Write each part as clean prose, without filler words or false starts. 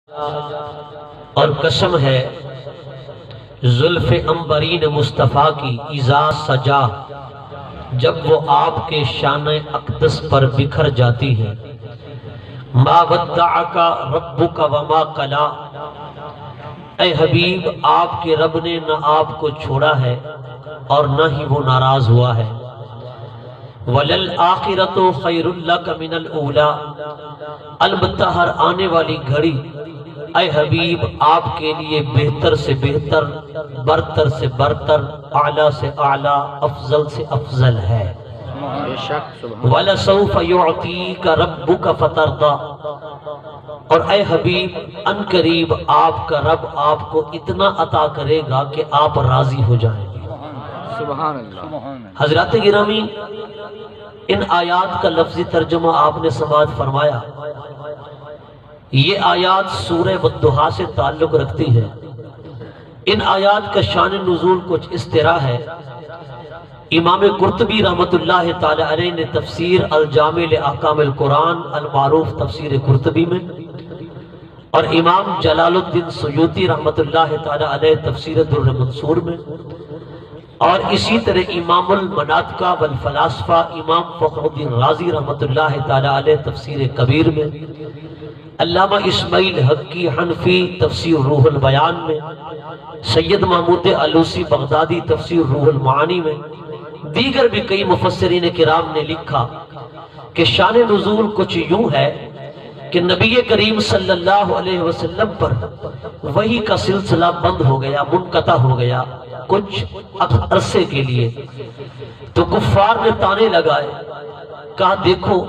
اور قسم ہے زلف عنبرین مصطفیٰ کی اذا سجا، جب وہ آپ کے شان اقدس پر بکھر جاتی ہے۔ ما ودعک ربک وما قلا، اے حبیب آپ کے رب نے نہ آپ کو چھوڑا ہے اور نہ ہی وہ ناراض ہوا ہے۔ وَلَلْآخِرَةُ خَيْرٌ لَكَ مِنَ الْأُولَىٰ، البتہ ہر آنے والی گھڑی اے حبیب آپ کے لیے بہتر سے بہتر، برتر سے برتر، اعلیٰ سے اعلیٰ، افضل سے افضل ہے۔ وَلَسَوْفَ يُعْطِيكَ رَبُّكَ فَتَرْضَىٰ، اور اے حبیب ان قریب آپ کا رب آپ کو اتنا عطا کرے گا کہ آپ راضی ہو جائیں گے۔ سبحان اللہ۔ حضرات گرامی، ان آیات کا لفظی ترجمہ آپ نے سماعت فرمایا۔ یہ آیات سورہ والضحیٰ سے تعلق رکھتی ہیں۔ ان آیات کا شان نزول کچھ اس طرح ہے۔ امام قرطبی رحمت اللہ تعالی علیہ نے تفسیر الجامع لأحکام القرآن المعروف تفسیر قرطبی میں، اور امام جلال الدین سیوطی رحمت اللہ تعالی علیہ تفسیر در منصور میں، اور اسی طرح امام المناطق والفلاسفہ امام فخر الدین رازی رحمت اللہ تعالی علیہ تفسیر کبیر میں، علامہ اسماعیل حقی حنفی تفسیر روح البیان میں، سید محمود علوسی بغدادی تفسیر روح المعانی میں، دیگر بھی کئی مفسرین کرام نے لکھا کہ شان نزول کچھ یوں ہے کہ نبی کریم صلی اللہ علیہ وسلم پر وحی کا سلسلہ بند ہو گیا، منقطع ہو گیا کچھ عرصے کے لیے، تو کفار نے تانے لگائے، کہا دیکھو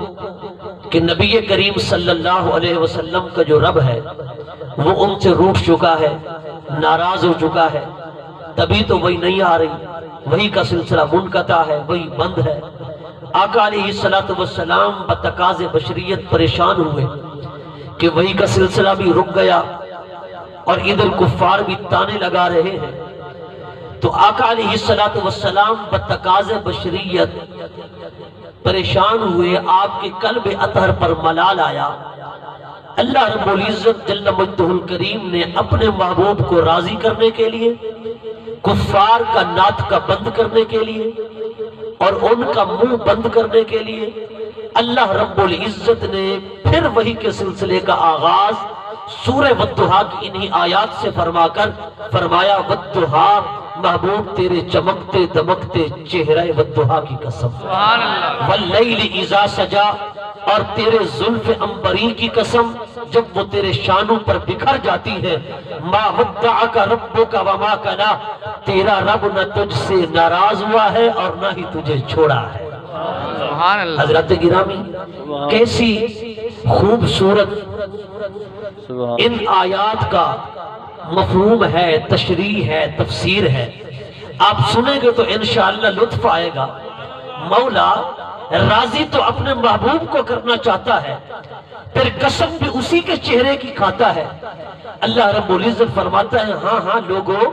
کہ نبی کریم صلی اللہ علیہ وسلم کا جو رب ہے وہ ان سے روٹھ چکا ہے، ناراض ہو چکا ہے، تبھی تو وہی نہیں آ رہی، وہی کا سلسلہ منقطع ہے، وہی بند ہے۔ آقا علیہ السلام بتقاض بشریت پریشان ہوئے کہ وہی کا سلسلہ بھی رک گیا اور ادھر کفار بھی تانے لگا رہے ہیں۔ تو آقا علیہ السلام بتقاض بشریت پریشان ہوئے، آپ کے قلب اطہر پر ملال آیا۔ اللہ رب العزت جل مجدہ الکریم نے اپنے محبوب کو راضی کرنے کے لیے، کفار کا ناطق بند کرنے کے لیے اور ان کا منہ بند کرنے کے لیے، اللہ رب العزت نے پھر وحی کے سلسلے کا آغاز سورہ والضحیٰ کی انہی آیات سے فرما کر فرمایا والضحیٰ، محبوب تیرے چمکتے دمکتے چہرہ والضحیٰ کی قسم، واللیل اذا سجا، اور تیرے زلف عنبری کی قسم جب وہ تیرے شانوں پر بکھر جاتی ہے، ما ودعک ربک وما قلا، تیرا رب نہ تجھ سے ناراض ہوا ہے اور نہ ہی تجھے چھوڑا ہے۔ حضرات گرامی، کیسی خوبصورت ان آیات کا مفہوم ہے، تشریح ہے، تفسیر ہے۔ آپ سنیں گے تو انشاءاللہ لطف آئے گا۔ مولا راضی تو اپنے محبوب کو کرنا چاہتا ہے، پھر قسم بھی اسی کے چہرے کی کھاتا ہے۔ اللہ رب العزت فرماتا ہے ہاں ہاں لوگوں،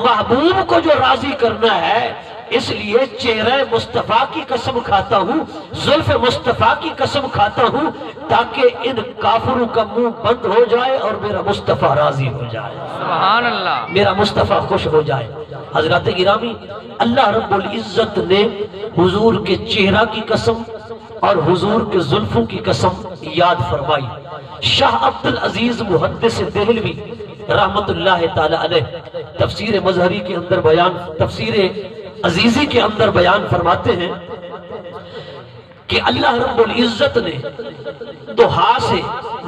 محبوب کو جو راضی کرنا ہے اس لیے چہرہ مصطفیٰ کی قسم کھاتا ہوں، زلف مصطفیٰ کی قسم کھاتا ہوں، تاکہ ان کافروں کا منہ بند ہو جائے اور میرا مصطفیٰ راضی ہو جائے، سبحان اللہ، میرا مصطفیٰ خوش ہو جائے۔ حضرات گرامی، اللہ رب العزت نے حضور کے چہرہ کی قسم اور حضور کے زلفوں کی قسم یاد فرمائی۔ شاہ عبدالعزیز محدث دہلوی رحمت اللہ تعالی علیہ تفسیر مظہری کے اندر بیان، تفسیر عزیزی کے اندر بیان فرماتے ہیں کہ اللہ رب العزت نے ضحیٰ سے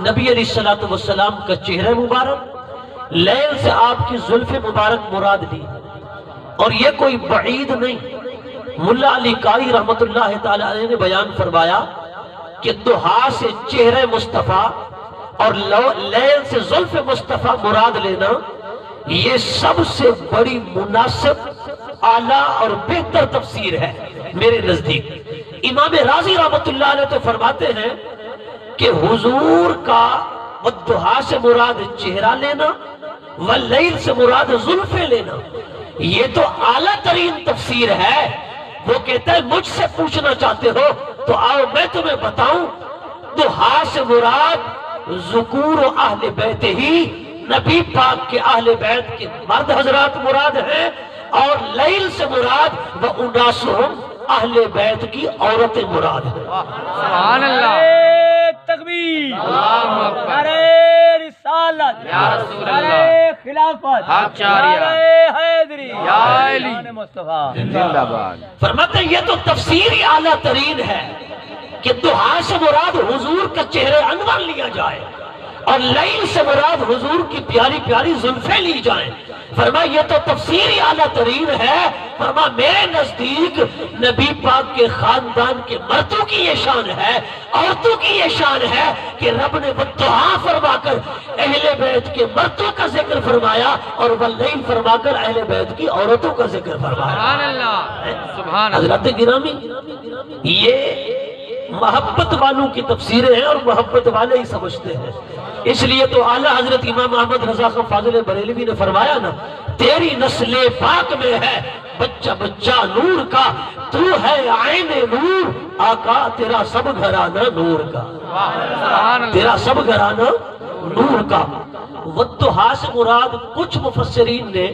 نبی علیہ السلام کا چہرہ مبارک، لیل سے آپ کی زلف مبارک مراد لی، اور یہ کوئی بعید نہیں۔ ملا علی قاری رحمت اللہ تعالی علیہ نے بیان فرمایا کہ ضحیٰ سے چہرہ مصطفیٰ اور لیل سے زلف مصطفیٰ مراد لینا یہ سب سے بڑی مناسب، اعلیٰ اور بہتر تفسیر ہے میرے نزدیک۔ امام رازی رحمت اللہ علیہ تو فرماتے ہیں کہ حضور کا والضحیٰ سے مراد چہرہ لینا، واللیل سے مراد زلفیں لینا، یہ تو اعلیٰ ترین تفسیر ہے۔ وہ کہتا ہے مجھ سے پوچھنا چاہتے ہو تو آؤ میں تمہیں بتاؤں، ضحیٰ سے مراد ذکور اہل بیت ہی نبی پاک کے اہل بیت کے مرد حضرات مراد ہیں، اور لیل سے مراد و اناسہم اہل بیت کی عورتیں مراد ہیں۔ سبحان اللہ، تکبیر، اللہ اکبر، نعرہ رسالت، یا رسول اللہ، نعرہ خلافت، حق چاریہ، نعرہ حیدری، یا علی، شان مصطفیٰ۔ زندہ باد۔ فرماتے ہیں یہ تو تفسیر اعلیٰ ترین ہے کہ دعا سے مراد حضور کا چہرے انور لیا جائے اور لیل سے مراد حضور کی پیاری پیاری زلفیں لی جائیں۔ فرما یہ تو تفسیر اعلیٰ ترین ہے۔ فرما میرے نزدیک نبی پاک کے خاندان کے مردوں کی یہ شان ہے، عورتوں کی یہ شان ہے کہ رب نے والضحیٰ فرما کر اہل بیت کے مردوں کا ذکر فرمایا اور واللیل فرما کر اہل بیت کی عورتوں کا ذکر فرمایا۔ سبحان اللہ، سبحان اللہ، حضرت گرامی، یہ محبت والوں کی تفسیریں ہیں اور محبت والے ہی سمجھتے ہیں۔ اس لیے تو اعلیٰ حضرت امام احمد رضا خان فاضل بریلوی نے فرمایا نا، تیری نسل پاک میں ہے بچہ بچہ نور کا، تو ہے عین نور، آقا تیرا سب گھرانہ نور کا، سبحان اللہ، تیرا سب گھرانہ نور کا۔ والضحیٰ سے مراد کچھ مفسرین نے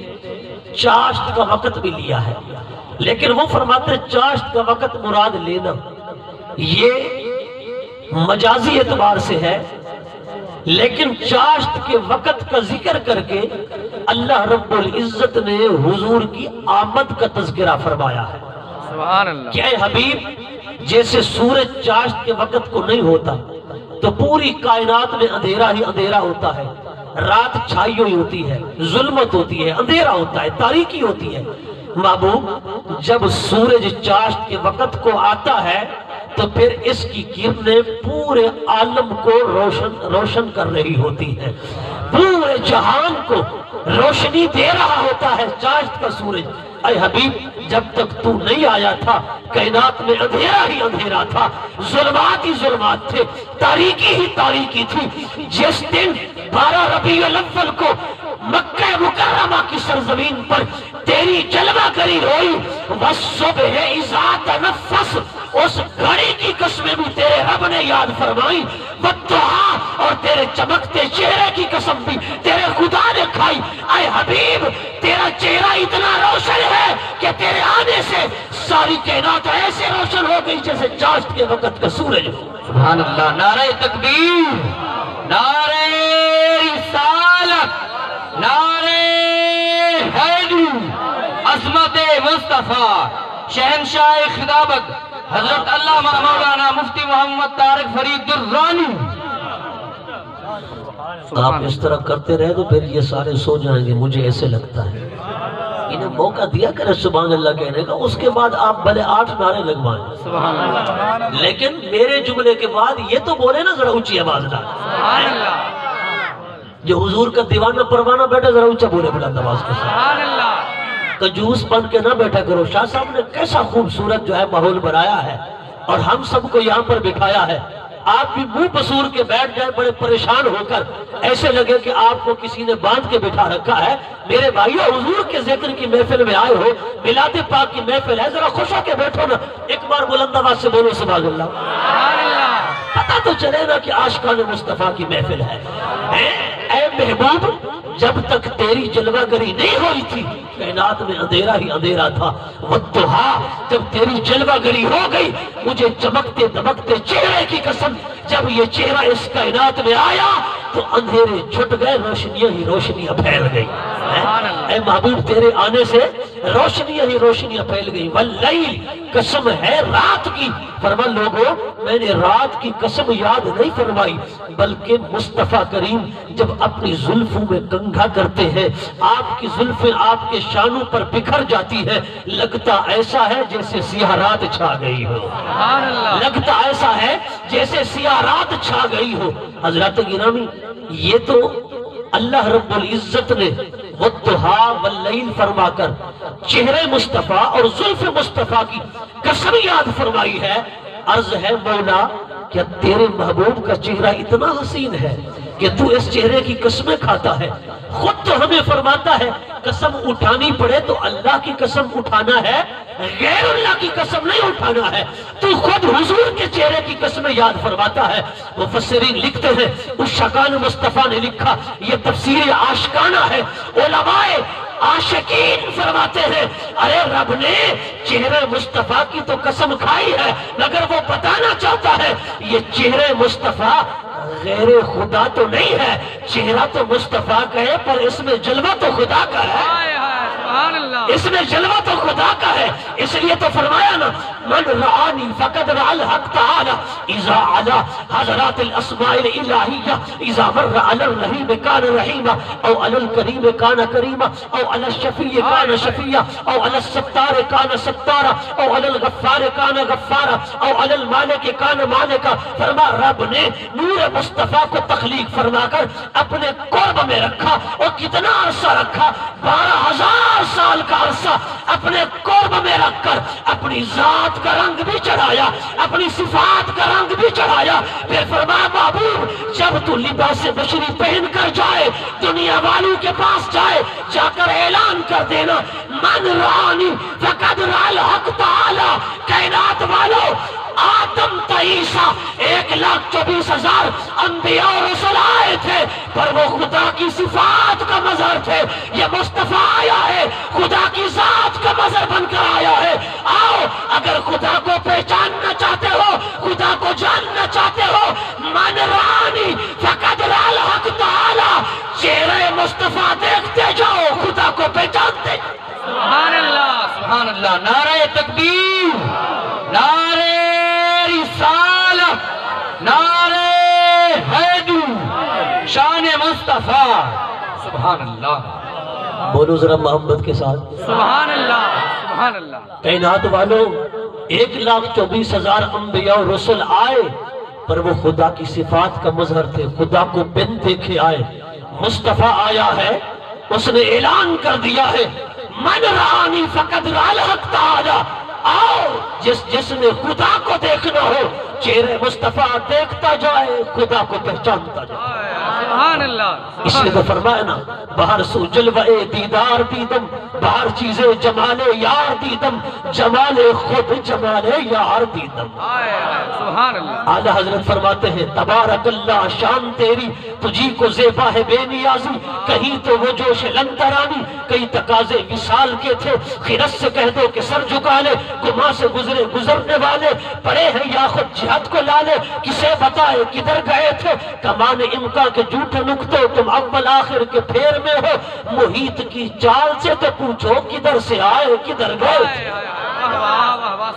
چاشت کا وقت بھی لیا ہے، لیکن وہ فرماتے ہیں چاشت کا وقت مراد لینا یہ مجازی اعتبار سے ہے، لیکن چاشت کے وقت کا ذکر کر کے اللہ رب العزت نے حضور کی آمد کا تذکرہ فرمایا ہے سبحان اللہ، کہ اے حبیب جیسے سورج چاشت کے وقت کو نہیں ہوتا تو پوری کائنات میں اندھیرا ہی اندھیرا ہوتا ہے، رات چھائی ہوئی ہوتی ہے، ظلمت ہوتی ہے، اندھیرا ہوتا ہے، تاریکی ہوتی ہے۔ محبوب جب سورج چاشت کے وقت کو آتا ہے تو پھر اس کی کرنیں پورے عالم کو روشن کر رہی ہوتی ہے، پورے جہان کو روشنی دے رہا ہوتا ہے چاشت کا سورج۔ اے حبیب جب تک تو نہیں آیا تھا کائنات میں اندھیرا ہی اندھیرا تھا، ظلمات ہی ظلمات تھے، تاریکی ہی تاریکی تھی۔ جس دن 12 ربیع الاول کو مکہ مکرمہ کی سرزمین پر تیری جلوہ گری ہوئی، والصبح اذا تنفس، اس گھڑی کی قسمیں بھی تیرے رب نے یاد فرمائی، والضحیٰ، اور تیرے چمکتے چہرے کی قسم بھی تیرے خدا نے کھائی۔ اے حبیب تیرا چہرہ اتنا روشن ہے کہ تیرے آنے سے ساری کائنات ایسے روشن ہو گئی جیسے چاشت کے وقت کا سورج ہو۔ سبحان اللہ، نعرہ تکبیر، نعرہ رسالت، نعرہ حیدری، عظمت مصطفیٰ، شہنشاہ خطابت حضرت علامہ مولانا مفتی محمد طارق فرید درانی۔ آپ اس طرح کرتے رہے تو پھر یہ سارے سو جائیں گے، مجھے ایسے لگتا ہے۔ انہیں موقع دیا کرے سبحان اللہ کہنے کا، اس کے بعد آپ بھلے 8 نعرے لگوائیں، سبحان اللہ، لیکن میرے جملے کے بعد یہ تو بولے نا ذرا اونچی آواز نہ۔ سبحان اللہ، جو حضور کا دیوانہ پروانہ بیٹھے ذرا اونچا بولے بلند آواز کے ساتھ، سبحان اللہ، کنجوس بن کے نہ بیٹھا کرو۔ شاہ صاحب نے کیسا خوبصورت جو ہے ماحول بنایا ہے اور ہم سب کو یہاں پر بٹھایا ہے، آپ بھی منہ پسور کے بیٹھ جائے بڑے پریشان ہو کر، ایسے لگے کہ آپ کو کسی نے باندھ کے بٹھا رکھا ہے۔ میرے بھائیو حضور کے ذکر کی محفل میں آئے ہو، میلاد پاک کی محفل ہے، ذرا خوش ہو کے بیٹھو نا، ایک بار بلند آواز سے بولو سبحان اللہ، سبحان اللہ، پتہ تو چلے نا کہ عاشقان مصطفیٰ کی محفل ہے۔ اے محبوب جب تک تیری جلوہ گری نہیں ہوئی تھی کائنات میں اندھیرا ہی اندھیرا تھا، والضحیٰ جب تیری جلوہ گری ہو گئی، مجھے چمکتے دمکتے چہرے کی قسم جب یہ چہرہ اس کائنات میں آیا تو اندھیرے چھٹ گئے، روشنیاں ہی روشنیاں پھیل گئی۔ اے محبوب تیرے آنے سے روشنیاں ہی روشنیاں پھیل گئی۔ واللیل قسم ہے رات کی، فرما لوگوں میں نے رات کی قسم یاد نہیں فرمائی، بلکہ مصطفیٰ کریم جب اپنی زلفوں میں کنگھا کرتے ہیں، آپ کی زلفیں آپ کے شانوں پر بکھر جاتی ہیں، لگتا ایسا ہے جیسے سیاہ رات چھا گئی ہو، سبحان اللہ، لگتا ایسا ہے جیسے سیاہ رات چھا گئی ہو۔ حضرات گرامی یہ تو اللہ رب العزت نے والضحیٰ واللیل فرما کر چہرے مصطفیٰ اور زلف مصطفیٰ کی قسم یاد فرمائی ہے۔ عرض ہے مولا کیا تیرے محبوب کا چہرہ اتنا حسین ہے کہ تو اس چہرے کی قسمیں کھاتا ہے؟ خود تو ہمیں فرماتا ہے قسم اٹھانی پڑے تو اللہ کی قسم اٹھانا ہے، غیر اللہ کی قسم نہیں اٹھانا ہے۔ تو خود حضور کے چہرے کی قسمیں یاد فرماتا ہے۔ مفسرین لکھتے ہیں، اس شکان مصطفیٰ نے لکھا، یہ تفسیر عاشقانہ ہے۔ علماء عاشقین فرماتے ہیں ارے رب نے چہرے مصطفیٰ کی تو قسم کھائی ہے، مگر وہ بتانا چاہتا ہے یہ چہرے مصطفیٰ غیر خدا تو نہیں ہے، چہرہ تو مصطفیٰ کا ہے پر اس میں جلوہ تو خدا کا ہے، سبحان اللہ، اس میں جلوہ تو خدا کا ہے۔ اس لیے تو فرمایا نا من رعانی فقد رع الحق تعالی اذا علا حضرات الاسماء الالہیہ اذا مر علی الرحیم کان رحیما او علی الکریم کان کریما او علی الشفیع کان شفیعا او علی الستار کان ستارا او علی الغفار کان غفارا او علی المالک کان مالکا۔ فرما رب نے نور مصطفیٰ کو تخلیق فرما کر اپنے قرب میں رکھا، اور کتنا عرصہ رکھا؟ 12,000 سال کا عرصہ اپنے قرب میں رکھ کر اپنی ذات کا رنگ بھی چڑھایا، اپنی صفات کا رنگ بھی چڑھایا۔ پھر فرمایا محبوب جب تو لباس بشری پہن کر جائے، دنیا والوں کے پاس جائے، جا کر اعلان کر دینا من رعانی فقد رع الحق تعالی۔ کائنات والوں آدم تا عیسیٰ 1,24,000 انبیاء اور رسول آئے تھے، پر وہ خدا کی صفات کا مظہر تھے۔ یہ مصطفیٰ آیا ہے، خدا کی ذات کا مظہر بن کر آیا ہے۔ آؤ اگر خدا کو پہچاننا چاہتے ہو، خدا کو جاننا چاہتے ہو، من رعانی فقد رع الحق تعالی، چہرے مصطفیٰ دیکھتے جاؤ، خدا کو پہچانتے جاؤ۔ سبحان اللہ، سبحان اللہ، نعرہ تکبیر، نعرہ رسالت، نعرہ حیدر، شان مصطفیٰ، سبحان اللہ، بولو ذرا محبت کے ساتھ سبحان اللہ، سبحان اللہ۔ کائنات والوں 1,24,000 انبیاء اور رسول آئے، پر وہ خدا کی صفات کا مظہر تھے، خدا کو بن دیکھے آئے۔ مصطفیٰ آیا ہے، اس نے اعلان کر دیا ہے من رعانی فقد رع الحق تعالی۔ آؤ جس نے خدا کو دیکھنا ہو، چہرے مصطفیٰ دیکھتا جائے، خدا کو پہچانتا جائے۔ سبحان اللہ، اس لیے تو فرمایا نا باہر سو جلوہ دیدار دیدم، باہر چیزیں جمال یار دیدم، جمال خود جمال یار دیدم۔ سبحان اللہ، اعلیٰ حضرت فرماتے ہیں تبارک اللہ شان تیری، تجھی کو زیبا ہے بے نیازی، کہیں تو وہ جوش لنترانی، کئی تقاضے وصال کے تھے، خرس سے کہہ دو کہ سر جھکا لے، گما سے گزرنے والے پڑے ہیں یا خود جہاد کو لالے، کسے بتائے کدھر گئے تھے، کمان امکان کے جھوٹے نکتے، تم اول آخر کے پھیر میں ہو، محیط کی چال سے تو پوچھو کدھر سے آئے کدھر گئے تھے۔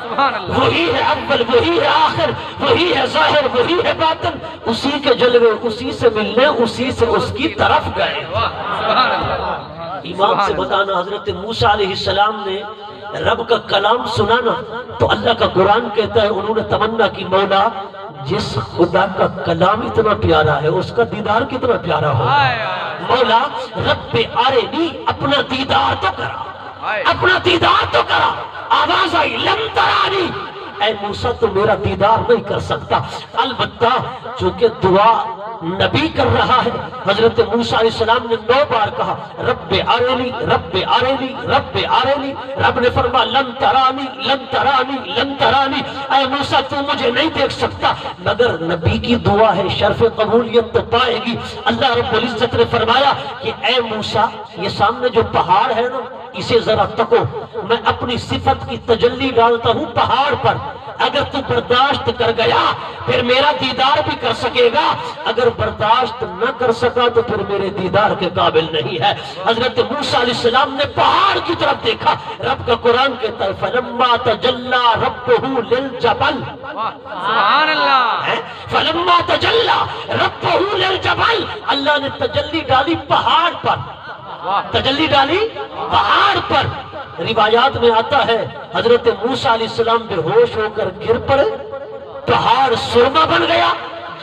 سبحان اللہ، وہی ہے اول، وہی ہے آخر، وہی ہے ظاہر، وہی ہے باطن، اسی کے جلوے اسی سے ملنے، اسی سے اس کی طرف گئے۔ سبحان اللہ، ایمان سے بتانا حضرت موسیٰ علیہ السلام نے رب کا کلام سنانا تو اللہ کا قرآن کہتا ہے انہوں نے تمنا کی مولا جس خدا کا کلام اتنا پیارا ہے اس کا دیدار کتنا پیارا ہو۔ مولا رب آرینی، اپنا دیدار تو کرا، اپنا دیدار تو کرا۔ آواز آئی لم ترانی، اے موسیٰ تو میرا دیدار نہیں کر سکتا، البتہ چونکہ دعا نبی کر رہا ہے، حضرت موسیٰ علیہ السلام نے 9 بار کہا رب آرینی، رب آرینی، رب آرینی۔ رب نے فرمایا لن ترانی، لن ترانی، لن ترانی، اے موسیٰ تو مجھے نہیں دیکھ سکتا، مگر نبی کی دعا ہے شرف قبولیت تو پائے گی۔ اللہ رب العزت نے فرمایا کہ اے موسیٰ یہ سامنے جو پہاڑ ہے نا اسے ذرا تکو، میں اپنی صفت کی تجلی ڈالتا ہوں پہاڑ پر، اگر تو برداشت کر گیا پھر میرا دیدار بھی کر سکے گا، اگر برداشت نہ کر سکا تو پھر میرے دیدار کے قابل نہیں ہے۔ حضرت موسیٰ علیہ السلام نے پہاڑ کی طرف دیکھا، رب کا قرآن کہتا ہے فَلَمَّا تَجَلَّى رَبُّهُ لِلْجَبَلِ، سبحان اللہ، فَلَمَّا تَجَلَّى رَبُّهُ لِلْجَبَلِ، اللہ نے تجلی ڈالی پہاڑ پر، تجلی ڈالی پہاڑ پر۔ روایات میں آتا ہے حضرت موسیٰ علیہ السلام بے ہوش ہو کر گر پڑے، پہاڑ سرما بن گیا،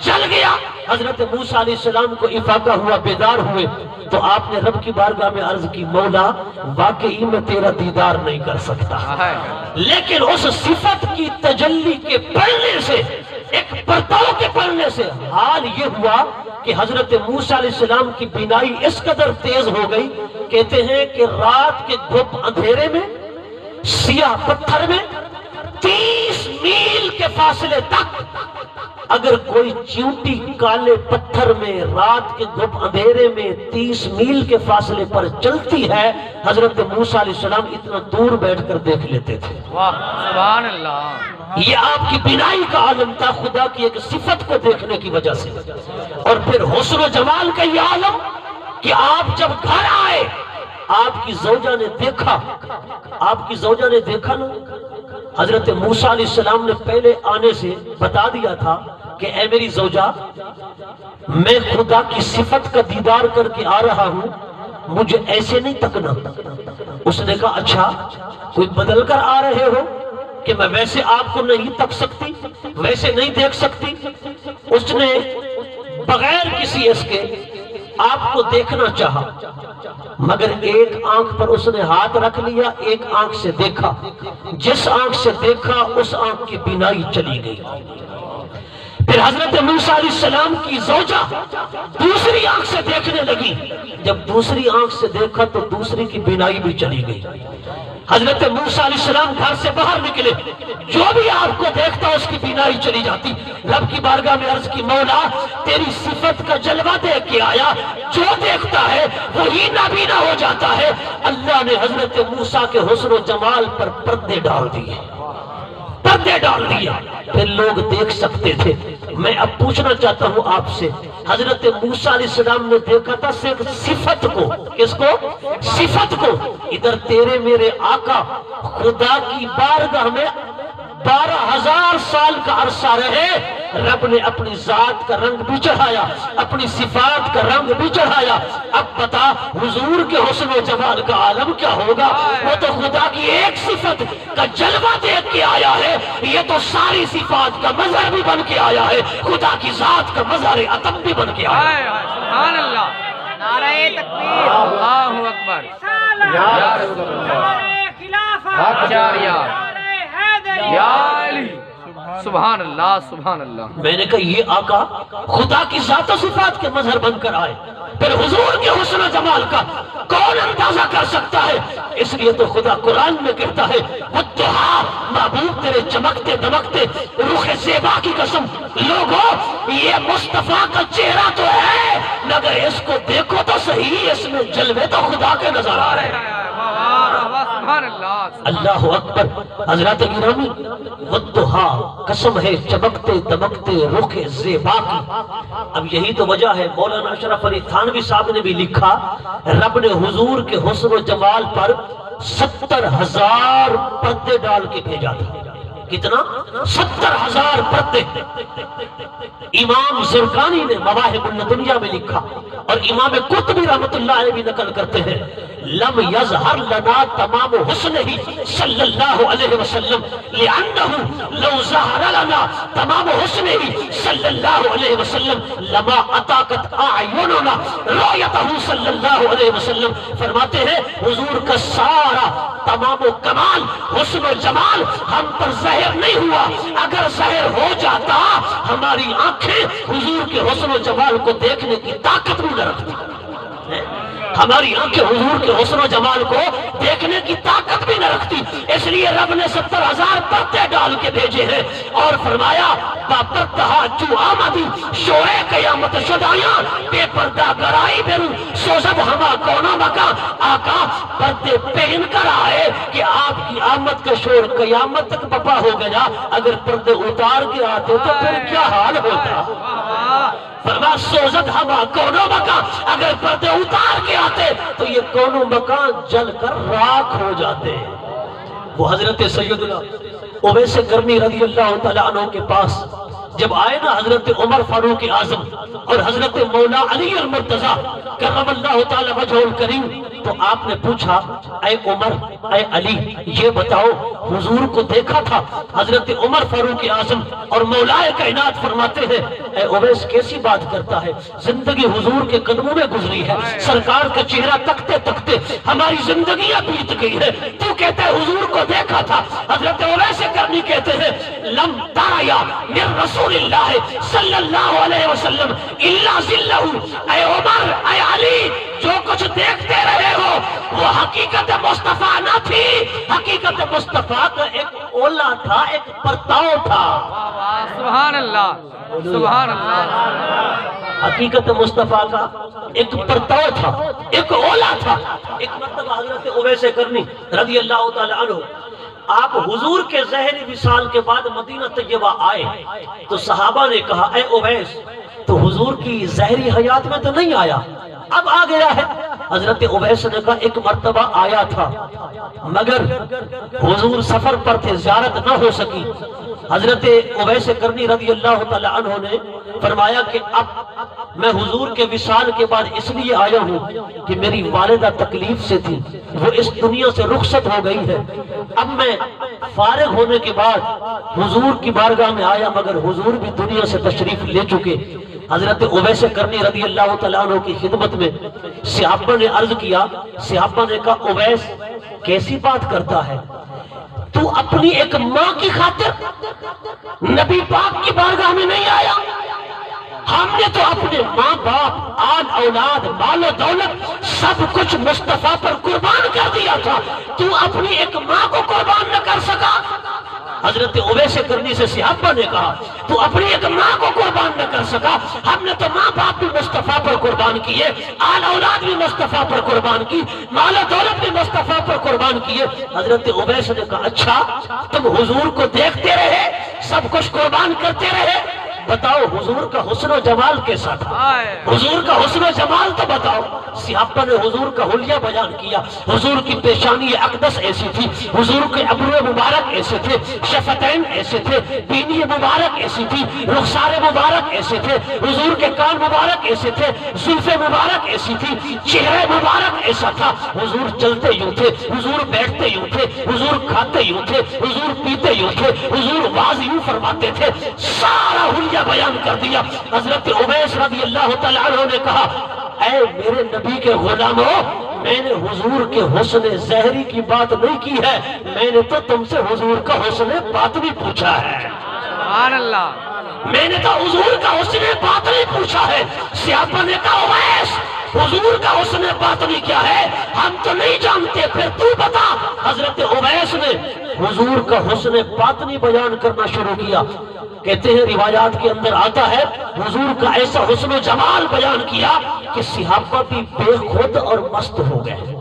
جل گیا۔ حضرت موسیٰ علیہ السلام کو افاقہ ہوا، بیدار ہوئے تو آپ نے رب کی بارگاہ میں عرض کی مولا واقعی میں تیرا دیدار نہیں کر سکتا، لیکن اس صفت کی تجلی کے پڑھنے سے ایک پرتاؤ کے پڑھنے سے حال یہ ہوا کہ حضرت موسیٰ علیہ السلام کی بینائی اس قدر تیز ہو گئی، کہتے ہیں کہ رات کے گھپ اندھیرے میں، سیاہ پتھر میں 30 میل کے فاصلے تک اگر کوئی چیونٹی کالے پتھر میں رات کے گھپ اندھیرے میں 30 میل کے فاصلے پر چلتی ہے، حضرت موسیٰ علیہ السلام اتنا دور بیٹھ کر دیکھ لیتے تھے۔ واہ سبحان اللہ، یہ آپ کی بینائی کا عالم تھا، خدا کی ایک صفت کو دیکھنے کی وجہ سے۔ اور پھر حسن و جمال کا یہ عالم کہ آپ جب گھر آئے، آپ کی زوجہ نے دیکھا، آپ کی زوجہ نے دیکھا نا، حضرت موسیٰ علیہ السلام نے پہلے آنے سے بتا دیا تھا کہ اے میری زوجہ، میں خدا کی صفت کا دیدار کر کے آ رہا ہوں، مجھے ایسے نہیں تکنا۔ اس نے کہا اچھا کوئی بدل کر آ رہے ہو کہ میں ویسے آپ کو نہیں تک سکتی، ویسے نہیں دیکھ سکتی؟ اس نے بغیر کسی اس کے آپ کو دیکھنا چاہا، مگر ایک آنکھ پر اس نے ہاتھ رکھ لیا، ایک آنکھ سے دیکھا، جس آنکھ سے دیکھا اس آنکھ کی بینائی چلی گئی۔ پھر حضرت موسیٰ علیہ السلام کی زوجہ دوسری آنکھ سے دیکھنے لگی، جب دوسری آنکھ سے دیکھا تو دوسری کی بینائی بھی چلی گئی۔ حضرت موسیٰ علیہ السلام گھر سے باہر نکلے، جو بھی آپ کو دیکھتا اس کی بینائی چلی جاتی۔ رب کی بارگاہ میں عرض کی مولا تیری صفت کا جلوہ دیکھ کے آیا، جو دیکھتا ہے وہی نابینا ہو جاتا ہے۔ اللہ نے حضرت موسیٰ کے حسن و جمال پر پردے ڈال دیے، پردے ڈال دیا، پھر لوگ دیکھ سکتے تھے۔ میں اب پوچھنا چاہتا ہوں آپ سے، حضرت موسیٰ علیہ السلام نے دیکھا تھا صرف صفت کو، کس کو؟ صفت کو۔ ادھر تیرے میرے آقا خدا کی بارگاہ میں 12,000 سال کا عرصہ رہے، رب نے اپنی ذات کا رنگ بھی چڑھایا، اپنی صفات کا رنگ بھی چڑھایا۔ اب بتا حضور کے حسن و جمال کا عالم کیا ہوگا؟ وہ تو خدا کی ایک صفت کا جلوہ دیکھ کے آیا ہے، یہ تو ساری صفات کا مظہر بھی بن کے آیا ہے، خدا کی ذات کا مظہر عطم بھی بن کے آیا ہے۔ سبحان اللہ، نعرہ تکبیر، اللہ اکبر، یا رسول اللہ، حق شاریہ، یا علی، سبحان اللہ سبحان اللہ۔ میں نے کہا یہ آقا خدا کی ذات و صفات کے مظہر بن کر آئے، پھر حضور کے حسن و جمال کا کون اندازہ کر سکتا ہے؟ اس لیے تو خدا قرآن میں کہتا ہے والضحیٰ، محبوب تیرے چمکتے دمکتے رخ زیبا کی قسم، لوگوں یہ مصطفیٰ کا چہرہ تو ہے مگر اس کو دیکھو تو صحیح، اس میں جلوے تو خدا کے نظر آ رہے ہیں۔ سبحان اللہ، اللہ اکبر۔ حضرات گرامی، والضحیٰ، قسم ہے چمکتے دمکتے رخ زیبا کی۔ اب یہی تو وجہ ہے، مولانا اشرف علی تھانوی صاحب نے بھی لکھا، رب نے حضور کے حسن و جمال پر 70,000 پردے ڈال کے بھیجا تھا۔ کتنا؟ 70,000 پردے۔ امام زرقانی نے مواہب الدنیا میں لکھا، اور امام قرطبی رحمت اللہ علیہ بھی نقل کرتے ہیں، لم یظہر لنا تمام حسنہ صلی اللہ علیہ وسلم لأنہ لو ظہر لنا تمام حسنہ صلی اللہ علیہ وسلم لما اطاقت اعیننا رؤیتہ صلی اللہ علیہ وسلم۔ فرماتے ہیں حضور کا سارا تمام و کمال حسن و جمال ہم پر ظاہر نہیں ہوا، اگر ظاہر ہو جاتا ہماری آنکھیں حضور کے حسن و جمال کو دیکھنے کی طاقت بھی نہ رکھتی، ہماری آنکھیں حضور کے حسن و جمال کو دیکھنے کی طاقت بھی نہ رکھتی۔ اس لیے رب نے 70,000 پردے ڈال کے بھیجے ہیں، اور فرمایا پردہ جو آمدی شوئے قیامت شدایاں بے پردہ گرائی بیرو سوزد ہما کونا مکا۔ آقا پردے پہن کر آئے کہ آپ کی آمد کا شور قیامت تک بپا ہو گیا، اگر پردے اتار کے آتے تو پھر کیا حال ہوتا؟ فرما سوزد ہما کونو مکان، اگر پردے اتار کے آتے تو یہ کونو مکان جل کر راکھ ہو جاتے۔ وہ حضرت سیدنا اویس کرنی رضی اللہ تعالیٰ عنہ کے پاس جب آئے نا حضرت عمر فاروق اعظم اور حضرت مولا علی المرتضی کرم اللہ تعالی وجہ الکریم، تو آپ نے پوچھا اے عمر اے علی یہ بتاؤ حضور کو دیکھا تھا؟ حضرت عمر فاروق اعظم اور مولا کائنات فرماتے ہیں اے اویس کیسی بات کرتا ہے، زندگی حضور کے قدموں میں گزری ہے، سرکار کا چہرہ تکتے تکتے ہماری زندگیاں بیت گئی ہے، تو کہتا ہے حضور کو دیکھا تھا؟ حضرت اویس کرنی کہتے ہیں لم ترایا من رسول اللہ صلی اللہ علیہ وسلم الا ذلہ، اے عمر اے علی جو کچھ دیکھتے رہے ہو وہ حقیقت مصطفیٰ نہ تھی، حقیقت مصطفیٰ کا ایک اولا تھا، ایک پرتاؤ تھا۔ سبحان اللہ سبحان اللہ۔ حقیقت مصطفیٰ کا ایک پرتاؤ تھا، ایک اولا تھا۔ ایک مرتبہ حضرت اویس کرنی رضی اللہ تعالی عنہ آپ حضور کے ظاہری وصال کے بعد مدینہ طیبہ آئے تو صحابہ نے کہا اے اویس تو حضور کی ظاہری حیات میں تو نہیں آیا، اب آ گیا ہے۔ حضرت اویس نے کہا ایک مرتبہ آیا تھا مگر حضور سفر پر تھے، زیارت نہ ہو سکی۔ حضرت اویس کرنی رضی اللہ تعالی عنہ نے فرمایا کہ اب میں حضور کے وصال کے بعد اس لیے آیا ہوں کہ میری والدہ تکلیف سے تھی، وہ اس دنیا سے رخصت ہو گئی ہے، اب میں فارغ ہونے کے بعد حضور کی بارگاہ میں آیا مگر حضور بھی دنیا سے تشریف لے چکے۔ حضرت اویس کرنی رضی اللہ تعالیٰ عنہ کی خدمت میں صحابہ نے عرض کیا، صحابہ نے کہا اویس کیسی بات کرتا ہے تو اپنی ایک ماں کی خاطر نبی پاک کی بارگاہ میں نہیں آیا؟ ہم نے تو اپنے ماں باپ آل اولاد مال و دولت سب کچھ مصطفیٰ پر قربان کر دیا تھا، تو اپنی ایک ماں کو قربان نہ کر سکا؟ حضرت اویس کرنی سے صحابہ نے کہا تو اپنی ایک ماں کو قربان نہ کر سکا، ہم نے تو ماں باپ بھی مصطفیٰ پر قربان کیے، آل اولاد بھی مصطفیٰ پر قربان کی، مال و دولت بھی مصطفیٰ پر قربان کیے۔ حضرت اویس نے کہا اچھا تم حضور کو دیکھتے رہے، سب کچھ قربان کرتے رہے، بتاؤ حضور کا حسن و جمال کیسا تھا؟ حضور کا حسن و جمال تو بتاؤ۔ صحابہ نے حضور کا حلیہ بیان کیا، حضور کی پیشانی اقدس ایسی تھی، حضور کے ابرو مبارک ایسے تھے، شفتین ایسے تھے، بینی مبارک ایسی تھی، رخسار مبارک ایسے تھے، حضور کے کان مبارک ایسے تھے، زلف مبارک ایسی تھی، چہرے مبارک ایسا تھا، حضور چلتے یوں تھے، حضور بیٹھتے یوں تھے، حضور کھاتے یوں تھے، حضور پیتے یوں تھے، حضور واز یوں فرماتے تھے، سارا حلیہ بیان کر دیا۔ حضرت اویس رضی اللہ تعالیٰ عنہ نے کہا اے میرے نبی کے غلاموں، میں نے حضور کے حسن ظاہری کی بات نہیں کی ہے، میں نے تو تم سے حضور کا حسن باطنی پوچھا ہے۔ سبحان اللہ۔ میں نے تو حضور کا حسن باطنی پوچھا ہے۔ صحابہ نے کہا اویس حضور کا حسن باطنی کیا ہے؟ ہم تو نہیں جانتے، پھر تو بتا۔ حضرت اویس نے حضور کا حسن باطنی بیان کرنا شروع کیا۔ کہتے ہیں روایات کے اندر آتا ہے حضور کا ایسا حسن و جمال بیان کیا کہ صحابہ بھی بے خود اور مست ہو گئے،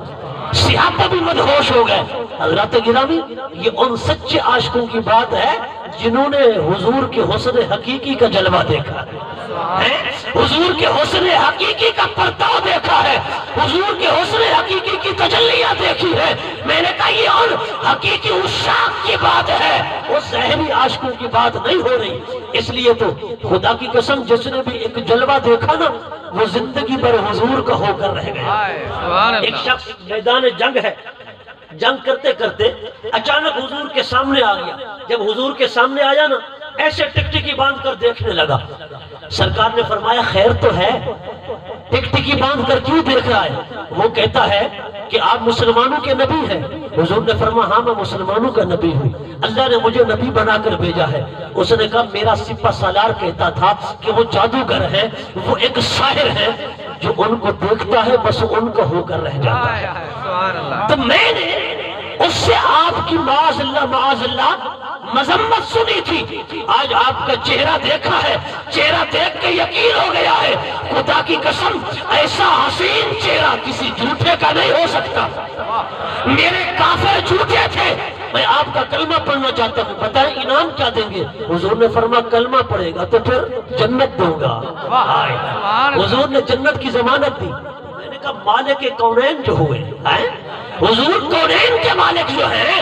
صحابہ بھی مدہوش ہو گئے۔ حضرات گرامی یہ ان سچے عاشقوں کی بات ہے جنہوں نے حضور کے حسن حقیقی کا جلوہ دیکھا ہے، حضور کے حسن حقیقی کا پرتاؤ دیکھا ہے، حضور کے حسن حقیقی کی تجلیاں دیکھی ہے۔ میں نے کہا یہ ان حقیقی عشاق کی بات ہے، اس ظاہری عاشقوں کی بات نہیں ہو رہی۔ اس لیے تو خدا کی قسم جس نے بھی ایک جلوہ دیکھا نا وہ زندگی بھر حضور کا ہو کر رہ گیا۔ ایک شخص میدان جنگ ہے، جنگ کرتے کرتے اچانک حضور کے سامنے آ گیا۔ جب حضور کے سامنے آیا نا ایسے ٹکٹکی باندھ کر دیکھنے لگا۔ سرکار نے فرمایا خیر تو ہے، ٹکٹکی باندھ کر کیوں دیکھ رہا ہے؟ وہ کہتا ہے کہ آپ مسلمانوں کے نبی ہیں۔ حضور نے فرمایا ہاں میں مسلمانوں کا نبی ہوں، اللہ نے مجھے نبی بنا کر بھیجا ہے۔ اس نے کہا میرا سپہ سالار کہتا تھا کہ وہ جادوگر ہے، وہ ایک ساحر ہے، جو ان کو دیکھتا ہے بس ان کا ہو کر رہ جاتا ہے۔ تو میں نے اس سے آپ کی معاذ اللہ مذمت سنی تھی، آج آپ کا چہرہ دیکھا ہے، چہرہ دیکھ کے یقین ہو گیا ہے خدا کی قسم ایسا حسین چہرہ کسی جھوٹے کا نہیں ہو سکتا۔ میرے کافر جھوٹے تھے، میں آپ کا کلمہ پڑھنا چاہتا ہوں، بتائیں انعام کیا دیں گے؟ حضور نے فرمایا کلمہ پڑھے گا تو پھر جنت دوں گا۔ حضور نے جنت کی ضمانت دی۔ میں نے کہا مالک کونین جو ہوئے ہیں، حضور کونین کے مالک جو ہیں،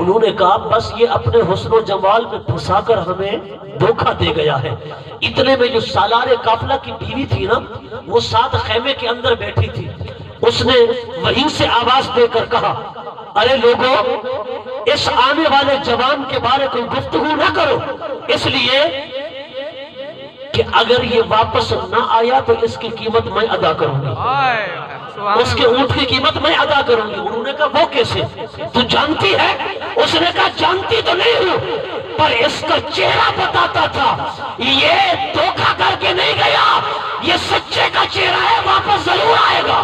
انہوں نے کہا بس یہ اپنے حسن و جمال میں پھنسا کر ہمیں دھوکہ دے گیا ہے۔ اتنے میں جو سالار قافلہ کی بیوی تھی نا، وہ ساتھ خیمے کے اندر بیٹھی تھی، اس نے وہیں سے آواز دے کر کہا ارے لوگوں، اس آنے والے جوان کے بارے کوئی گفتگو نہ کرو، اس لیے کہ اگر یہ واپس نہ آیا تو اس کی قیمت میں ادا کروں گی، اس کے اونٹ کی قیمت میں ادا کروں گی۔ انہوں نے کہا وہ کیسے؟ تو جانتی ہے؟ اس نے کہا جانتی تو نہیں ہوں، پر اس کا چہرہ بتاتا تھا یہ دھوکہ کر کے نہیں گیا، یہ سچے کا چہرہ ہے، واپس ضرور آئے گا،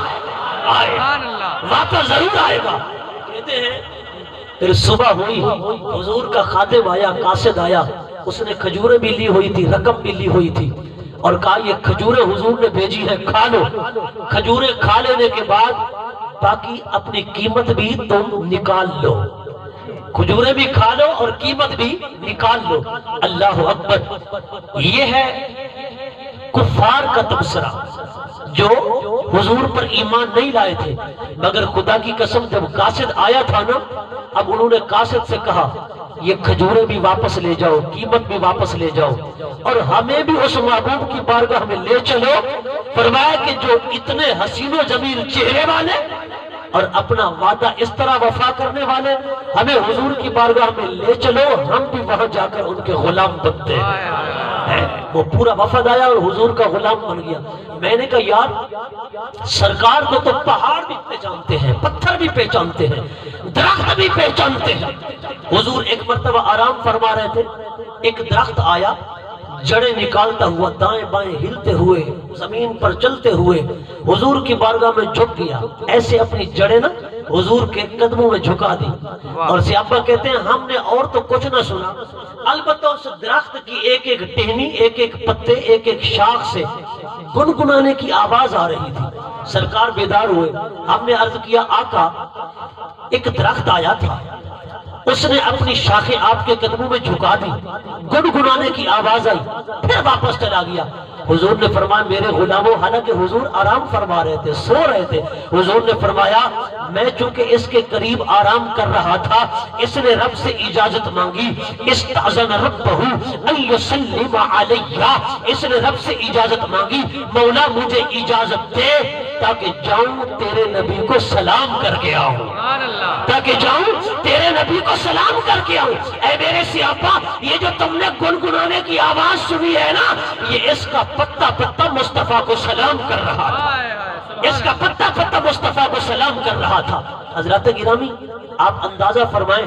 واپس ضرور آئے گا۔ کہتے ہیں پھر صبح ہوئی، حضور کا خادم آیا، قاصد آیا، اس نے کھجوریں بھی لی ہوئی تھی، رقم بھی لی ہوئی تھی، اور کہا یہ کھجوریں حضور نے بھیجی ہے، کھا لو۔ کھجوریں کھا لینے کے بعد باقی اپنی قیمت بھی تم نکال لو، کھجوریں بھی کھا لو اور قیمت بھی نکال لو۔ اللہ اکبر۔ یہ ہے کفار کا تبصرہ جو حضور پر ایمان نہیں لائے تھے، مگر خدا کی قسم جب قاصد آیا تھا نا، اب انہوں نے قاصد سے کہا یہ کھجوریں بھی واپس لے جاؤ، قیمت بھی واپس لے جاؤ، اور ہمیں بھی اس محبوب کی بارگاہ میں لے چلو۔ فرمایا کہ جو اتنے حسین و جمیل چہرے والے اور اپنا وعدہ اس طرح وفا کرنے والے، ہمیں حضور کی بارگاہ میں لے چلو، ہم بھی وہاں جا کر ان کے غلام بنتے ہیں۔ وہ پورا وفد آیا اور حضور کا غلام بن گیا۔ میں نے کہا یار سرکار کو تو پہاڑ بھی پہچانتے ہیں، پتھر بھی پہچانتے ہیں، درخت بھی پہچانتے ہیں۔ حضور ایک مرتبہ آرام فرما رہے تھے، ایک درخت آیا، جڑیں نکالتا ہوا، دائیں بائیں ہلتے ہوئے، زمین پر چلتے ہوئے حضور کی بارگاہ میں جھک گیا، ایسے اپنی جڑیں نا حضور کے قدموں میں جھکا دی۔ اور صحابہ کہتے ہیں ہم نے اور تو کچھ نہ سنا، البتہ اس درخت کی ایک ایک ٹہنی، ایک ایک پتے، ایک ایک شاخ سے گنگنانے کی آواز آ رہی تھی۔ سرکار بیدار ہوئے، ہم نے عرض کیا آقا ایک درخت آیا تھا، اس نے اپنی شاخیں آپ کے قدموں میں جھکا دی، گنگنانے کی آواز آئی، پھر واپس چلا گیا۔ حضور نے فرمایا میرے غلاموں، حالانکہ حضور آرام فرما رہے تھے، سو رہے تھے، حضور نے فرمایا میں چونکہ اس کے قریب آرام کر رہا تھا، اس نے رب سے اجازت مانگی، استأذن ربہ ان یسلم علیہ، اس نے رب سے اجازت مانگی مولا مجھے اجازت دے تاکہ جاؤں تیرے نبی کو سلام کر کے آؤں، تاکہ جاؤں تیرے نبی کو سلام کر کے آؤں۔ اے میرے صحابہ، یہ جو تم نے گنگنانے کی آواز سنی ہے نا، یہ اس کا پتا پتا مصطفیٰ کو سلام کر رہا تھا، اس کا پتا پتا مصطفیٰ کو سلام کر رہا تھا۔ حضرات گرامی آپ اندازہ فرمائیں،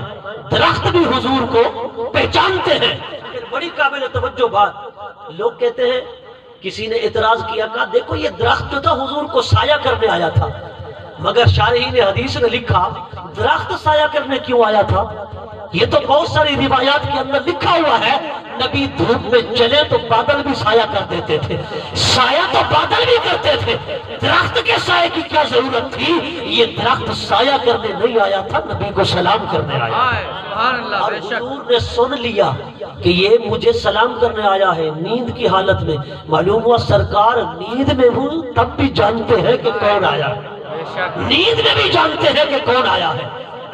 درخت بھی حضور کو پہچانتے ہیں۔ بڑی قابل توجہ بات، لوگ کہتے ہیں کسی نے اعتراض کیا، کہا دیکھو یہ درخت جو تھا حضور کو سایہ کرنے آیا تھا، مگر شارحین حدیث نے لکھا درخت سایہ کرنے کیوں آیا تھا؟ یہ تو بہت ساری روایات کے اندر لکھا ہوا ہے نبی دھوپ میں چلے تو بادل بھی سایہ کر دیتے تھے، سایہ تو بادل بھی کرتے تھے، درخت کے سایہ کی کیا ضرورت تھی؟ یہ درخت سایہ کرنے نہیں آیا تھا، نبی کو سلام کرنے آیا۔ اور حضور نے سن لیا کہ یہ مجھے سلام کرنے آیا ہے نیند کی حالت میں، معلوم ہوا سرکار نیند میں ہوں تب بھی جانتے ہیں کہ کون آیا ہے، نیند میں بھی جانتے ہیں کہ کون آیا ہے۔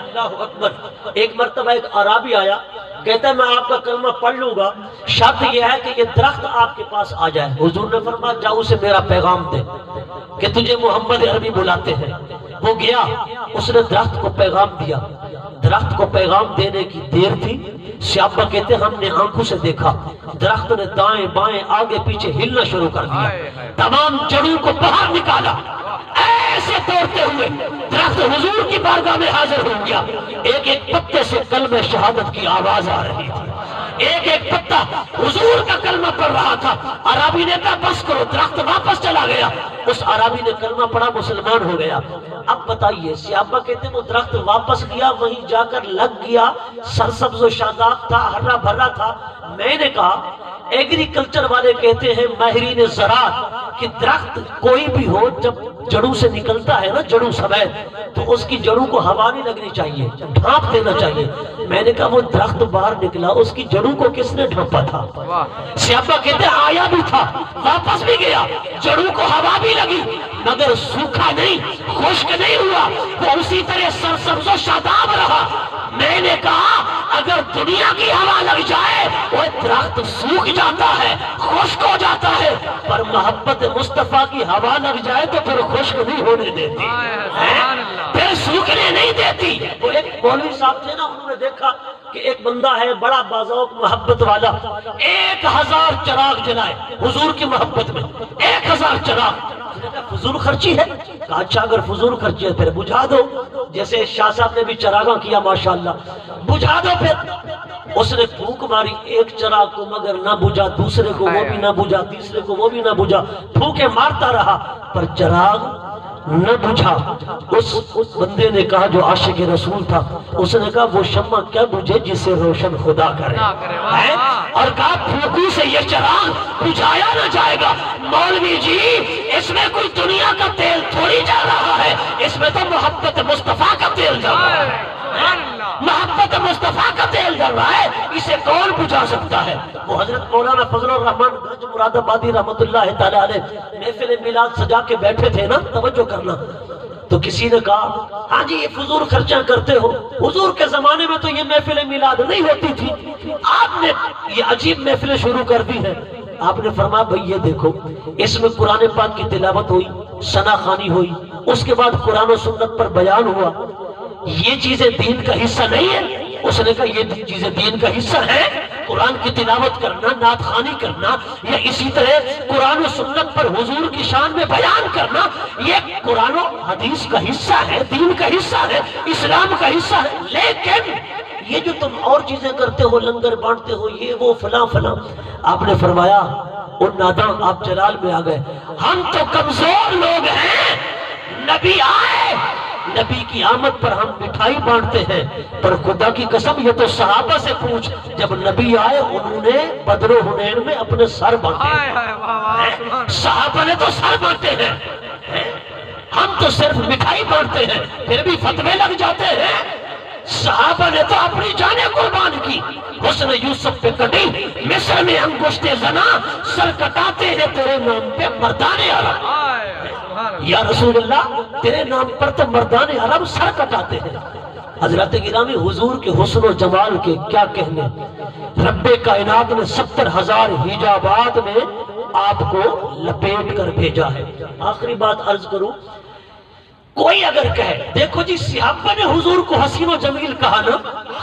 اللہ اکبر۔ ایک مرتبہ ایک عرابی آیا، کہتا ہے میں آپ کا کلمہ پڑھ لوں گا، شرط یہ ہے کہ یہ درخت آپ کے پاس آ جائے۔ حضور نے فرمایا جاؤ اسے میرا پیغام دے کہ تجھے محمد عربی بلاتے ہیں۔ وہ گیا، اس نے درخت کو پیغام دیا، درخت کو پیغام دینے کی دیر تھی، صحابہ کہتے ہیں ہم نے آنکھوں سے دیکھا درخت نے دائیں بائیں آگے پیچھے ہلنا شروع کر دیا، تمام جڑوں کو باہر نکالا، ایسے توڑتے ہوئے درخت حضور کی بارگاہ میں حاضر ہو گیا۔ ایک ایک پتے سے کلمہ شہادت کی آواز آ رہی تھی، ایک ایک پتا حضور کا کلمہ پڑھ رہا تھا۔ عرابی نے کہا بس کرو، درخت واپس چلا گیا، اس عرابی نے کلمہ پڑھا، مسلمان ہو گیا۔ اب بتائیے صحابہ کہتے ہیں وہ درخت واپس گیا، وہیں جا کر لگ گیا، سرسبز و شاداب تھا، ہرا بھرا تھا۔ میں نے کہا ایگریکلچر والے کہتے ہیں ماہرین زراعت کہ درخت کوئی بھی ہو جب جڑوں سے نکلتا ہے نا، جڑوں سمیت، تو اس کی جڑوں کو ہوا نہیں لگنی چاہیے، ڈھانپ دینا چاہیے۔ میں نے کہا وہ درخت باہر نکلا، اس کی جڑوں کو کس نے ڈھانپا تھا؟ صحابہ کہتے ہیں آیا بھی تھا، واپس بھی گیا، جڑوں کو ہوا بھی لگی، مگر سوکھا نہیں، خشک نہیں ہوا، وہ اسی طرح سرسبز و شاداب رہا۔ میں نے کہا اگر دنیا کی ہوا لگ جائے وہ درخت سوکھ جاتا ہے، خشک ہو جاتا ہے، پر محبت مصطفیٰ کی ہوا لگ جائے تو پھر خشک نہیں ہونے دیتی، پھر سوکھنے نہیں دیتی۔ وہ ایک مولوی صاحب تھے نا، انہوں نے دیکھا کہ ایک بندہ ہے بڑا باذوق محبت والا، 1000 چراغ جلائے حضور کی محبت میں، 1000 چراغ۔ فضول خرچی ہے؟ کہا اچھا اگر فضول خرچی ہے پھر بجھا دو، جیسے شاہ صاحب نے بھی چراغاں کیا ماشاءاللہ، بجھا دو پھر۔ اس نے پھونک ماری ایک چراغ کو مگر نہ بجھا، دوسرے کو وہ بھی نہ بجھا، تیسرے کو وہ بھی نہ بجھا، پھونکے مارتا رہا پر چراغ نہ بجھا۔ اس بندے نے کہا جو عاشق رسول تھا، اس نے کہا وہ شمع کیا بجھے جسے روشن خدا کرے، اور کہا پھونکوں سے یہ چراغ بجھایا نہ جائے گا۔ مولوی جی اس میں کوئی دنیا کا تیل تھوڑی جا رہا ہے، اس میں تو محبت مصطفیٰ کا تیل جا رہا ہے، محبت مصطفیٰ کا تیل جل رہا ہے، اسے کون بجھا سکتا ہے؟ وہ حضرت مولانا فضل الرحمن گنج مراد آبادی رحمت اللہ تعالی علیہ محفل میلاد سجا کے بیٹھے تھے نا، توجہ کرنا، تو کسی نے کہا ہاں جی یہ فضول خرچہ کرتے ہو، حضور کے زمانے میں تو یہ محفل میلاد نہیں ہوتی تھی، آپ نے یہ عجیب محفلیں شروع کر دی ہیں۔ آپ نے فرمایا بھئی یہ دیکھو، اس میں قرآن پاک کی تلاوت ہوئی، ثنا خوانی ہوئی، اس کے بعد قرآن و سنت پر بیان ہوا، یہ چیزیں دین کا حصہ نہیں ہے؟ اس نے کہا یہ چیزیں دین کا حصہ ہے، قرآن کی تلاوت کرنا، نعت خوانی کرنا، یا اسی طرح قرآن و سنت پر حضور کی شان میں بیان کرنا، یہ قرآن و حدیث کا حصہ ہے، دین کا حصہ ہے، اسلام کا حصہ ہے۔ لیکن یہ جو تم اور چیزیں کرتے ہو، لنگر بانٹتے ہو، یہ وہ فلاں فلاں، آپ نے فرمایا ان ناداں آپ جلال میں آ گئے، ہم تو کمزور لوگ ہیں، نبی آئے، نبی کی آمد پر ہم مٹھائی بانٹتے ہیں، پر خدا کی قسم یہ تو صحابہ سے پوچھ، جب نبی آئے انہوں نے بدر و حنین میں اپنے سر بانٹے، صحابہ نے تو سر بانٹے ہیں، ہم تو صرف مٹھائی بانٹتے ہیں، پھر بھی فتوے لگ جاتے ہیں۔ صحابہ نے تو اپنی جانیں قربان کی، حسن یوسف پہ کٹی، مصر میں انگشت زنا، سر کٹاتے ہیں تیرے نام پہ مردان عرب، یا رسول اللہ تیرے نام پر تو مردان عرب سر کٹاتے ہیں۔ حضرت گرامی حضور کے حسن و جمال کے کیا کہنے، رب کائنات نے 70,000 حجابات میں آپ کو لپیٹ کر بھیجا ہے۔ آخری بات عرض کروں، کوئی اگر کہے دیکھو جی صحابہ نے حضور کو حسین و جمیل کہا نا،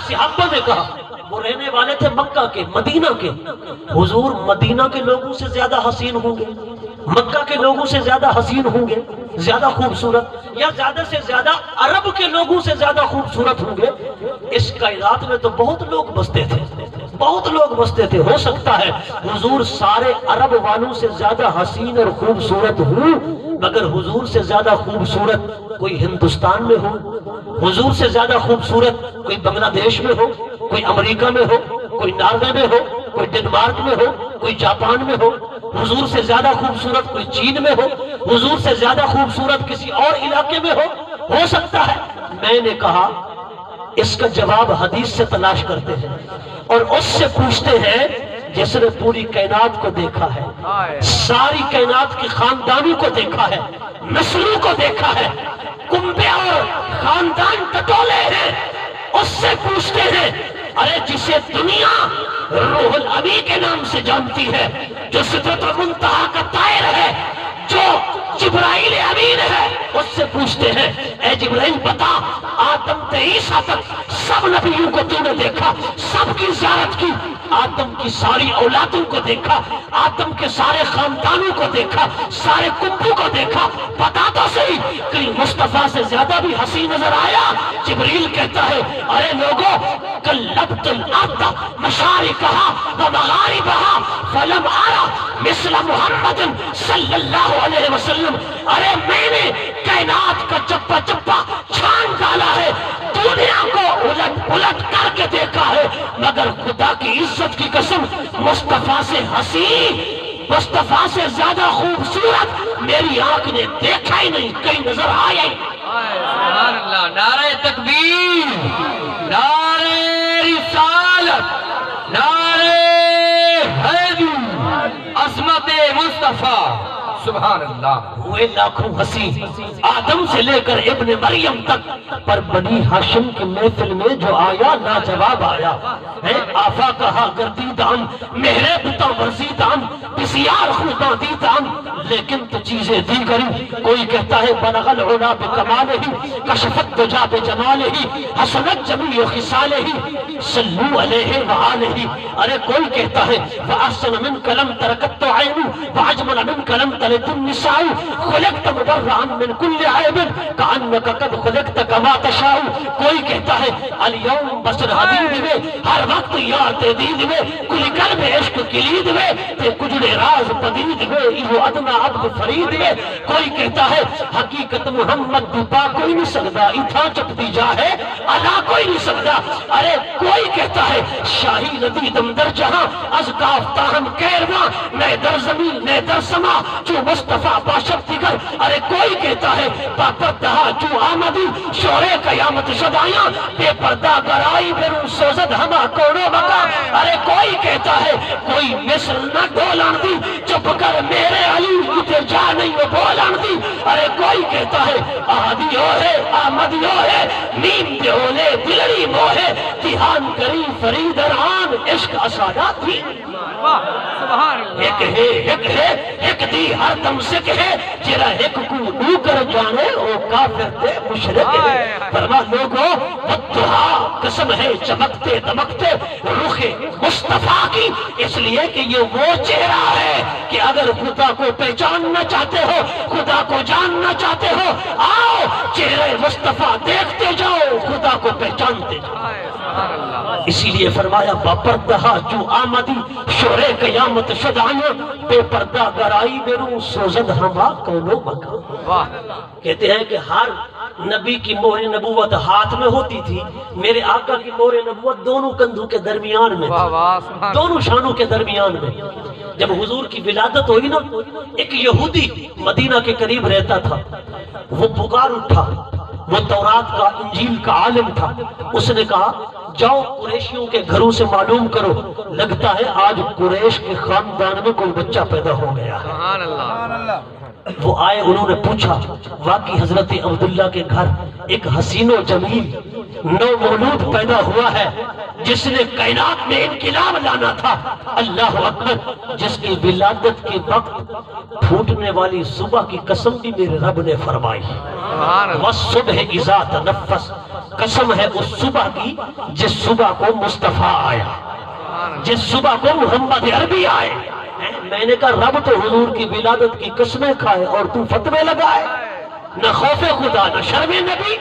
صحابہ نے کہا، وہ رہنے والے تھے مکہ کے، مدینہ کے، حضور مدینہ کے لوگوں سے زیادہ حسین ہوں گے، مکہ کے لوگوں سے زیادہ حسین ہوں گے، زیادہ خوبصورت، یا زیادہ سے زیادہ عرب کے لوگوں سے زیادہ خوبصورت ہوں گے؟ اس کائنات میں تو بہت لوگ بستے تھے، بہت لوگ بستے تھے، ہو سکتا ہے حضور سارے عرب والوں سے زیادہ حسین اور خوبصورت ہوں، مگر حضور سے زیادہ خوبصورت کوئی ہندوستان میں ہو، حضور سے زیادہ خوبصورت کوئی بنگلہ دیش میں ہو، کوئی امریکہ میں ہو، کوئی ناروے میں ہو، کوئی ڈنمارک میں ہو، کوئی جاپان میں ہو، حضور سے زیادہ خوبصورت کوئی چین میں ہو، حضور سے زیادہ خوبصورت کسی اور علاقے میں ہو سکتا ہے۔ میں نے کہا اس کا جواب حدیث سے تلاش کرتے ہیں اور اس سے پوچھتے ہیں جس نے پوری کائنات کو دیکھا ہے، ساری کائنات کی خاندانوں کو دیکھا ہے، نسلوں کو دیکھا ہے، کنبے اور خاندان ٹٹولے ہیں، اس سے پوچھتے ہیں ارے جسے دنیا روح الامین کے نام سے جانتی ہے، جو سدرۃ المنتہا کا طائر ہے، جو جبرائیل امین ہے، اس سے پوچھتے ہیں اے جبرائیل بتا آدم سے عیسیٰ تک سب نبیوں کو تو نے دیکھا، سب کی زیارت کی، آدم کی ساری اولادوں کو دیکھا، آدم کے سارے خاندانوں کو دیکھا، سارے کنبوں کو دیکھا، بتا تو صحیح کہیں مصطفیٰ سے زیادہ بھی حسین نظر آیا؟ جبریل کہتا ہے ارے لوگوں قلبت الارض مشارقہا ومغاربہا فلم ارى مثل محمد صلی اللہ علیہ وسلم، ارے میں نے کائنات کا چپا چپا چھان ڈالا ہے، دنیا کو الٹ پلٹ کر کے دیکھا ہے، مگر خدا کی عزت کی قسم مصطفیٰ سے حسین، مصطفیٰ سے زیادہ خوبصورت میری آنکھ نے دیکھا ہی نہیں، کہیں نظر آیا ہی۔ سبحان اللہ، نعرہ تکبیر، نعرہ رسالت، نعرہ حیدر، عظمت مصطفیٰ سبحان اللہ ہوئے لاکھوں ہنسی آدم سے لے کر ابن مریم تک، پر بنی ہاشم کی محفل میں جو آیا لاجواب آیا ہے۔ آفا کہا گردیدان مہرے بتا ورزیدان بسیار خوداں دیدان، لیکن تو چیزیں دیگری۔ کوئی کہتا ہے بلغ العلا بکمالہ کشفت دجا بجمالہ حسنت جمیع خصالہ صلو علیہ وآلہ۔ ارے کوئی کہتا ہے وَأَحْسَنَ مِنْكَ لَمْ تَرَكَتْ عَيْنُ وَأَجْمَلَ مِنْكَ لَمْ تَلِدِ النِّسَاءُ خُلِقْتَ مُبَرَّأً مِنْ كُلِّ عَيْبٍ كَأَنَّكَ قَدْ خُلِقْتَ كَمَا تَشَاءُ۔ کوئی کہتا ہے اليوم بشر حدید میں ہر وقت یار تے دید میں کل قلب عشق کلید میں تے کجڑے راز پدید میں ایہو ادنا عبد فرید میں۔ کوئی کہتا ہے حقیقت محمد دی پا کوئی نہیں سکتا، اتھا چپتی جا ہے علا کوئی نہیں سکتا۔ ارے کوئی کہتا ہے شاہی ندی دم در جہاں از کاف تاہم کیرواں نئے در زمین نئے در سما جو مصطفیٰ باشد دیگر۔ ارے کوئی کہتا ہے پاپت دہا جو آمدی شورے قیامت شدایاں بے پردہ گرائی بیرون سوزد ہما کونو بکا۔ ارے کوئی کہتا ہے کوئی مصر نہ ڈولان دی چپ کر میرے علی اتر جا نہیں وہ بولان دی۔ ارے کوئی کہتا ہے آدیو ہے آمدیو ہے نیم دیولے دلڑی موہے تیہان کری فرید اران عشق اسادہ تھی۔ سبحان اللہ ایک ہے ایک دی ہر دم سکھ ہے جرا ایک کو دو کر جانے او کافر تے مشرک ہے۔ فرما لوگوں والدہا قسم ہے چمکتے دمکتے رخ مصطفیٰ کی، اس لیے کہ یہ وہ چہرہ ہے کہ اگر خدا کو پہچاننا چاہتے ہو خدا کو جاننا چاہتے ہو آؤ چہرے مصطفیٰ دیکھتے جاؤ خدا کو پہچانتے جاؤ۔ اسی لیے فرمایا باپردہا جو آمدی شورے قیامت شدائیں بے پردہ گرائی بیرون سوزد ہما کونو مکان۔ کہتے ہیں کہ ہر نبی کی مہر نبوت ہاتھ میں ہوتی تھی، میرے آقا کی مہر نبوت دونوں کندھوں کے درمیان میں تھی، دونوں شانوں کے درمیان میں۔ جب حضور کی ولادت ہوئی نا، ایک یہودی مدینہ کے قریب رہتا تھا، وہ پکار اٹھا، وہ تورات کا انجیل کا عالم تھا۔ اس نے کہا جاؤ قریشیوں کے گھروں سے معلوم کرو، لگتا ہے آج قریش کے خاندان میں کوئی بچہ پیدا ہو گیا ہے۔ سبحان اللہ وہ آئے، انہوں نے پوچھا واقعی حضرت عبداللہ کے گھر ایک حسین و جمیل نو مولود پیدا ہوا ہے جس نے کائنات میں انقلاب لانا تھا۔ اللہ اکبر، جس کی ولادت کے وقت پھوٹنے والی صبح کی قسم بھی میرے رب نے فرمائی، وَالصُّبْحِ إِذَا تَنَفَّسَ، قسم ہے اس صبح کی جس صبح کو مصطفیٰ آیا، جس صبح کو محمد عربی آئے۔ میں نے کہا رب تو حضور کی ولادت کی قسمیں کھائے اور تو فتوے لگائے، نہ خوف خدا نہ شرم نبی،